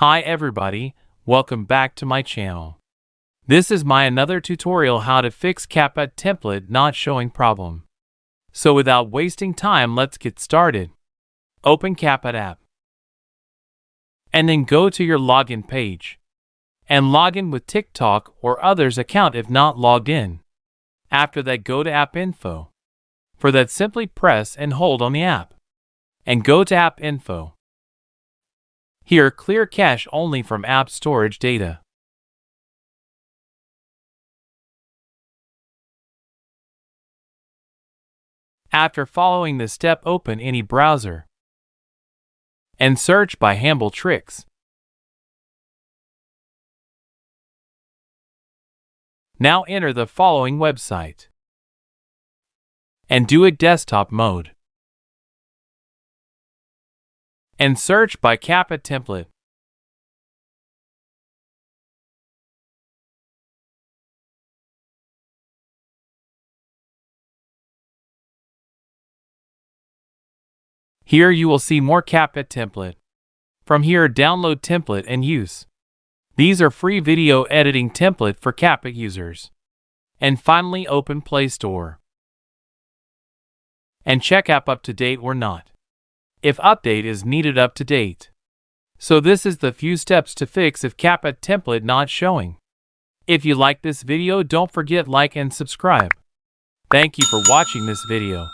Hi everybody, welcome back to my channel. This is my another tutorial how to fix Capcut template not showing problem. So without wasting time, let's get started. Open Capcut app. And then go to your login page. And log in with TikTok or others account if not logged in. After that, go to app info. For that, simply press and hold on the app. And go to app info. Here, clear cache only from app storage data. After following this step, open any browser and search by Humble Tricks. Now enter the following website and do it desktop mode. And search by Capcut template. Here you will see more Capcut template. From here, download template and use. These are free video editing template for Capcut users. And finally, open Play Store. And check app up to date or not. If update is needed, up to date. So this is the few steps to fix if Capcut template not showing. If you like this video, don't forget like and subscribe. Thank you for watching this video.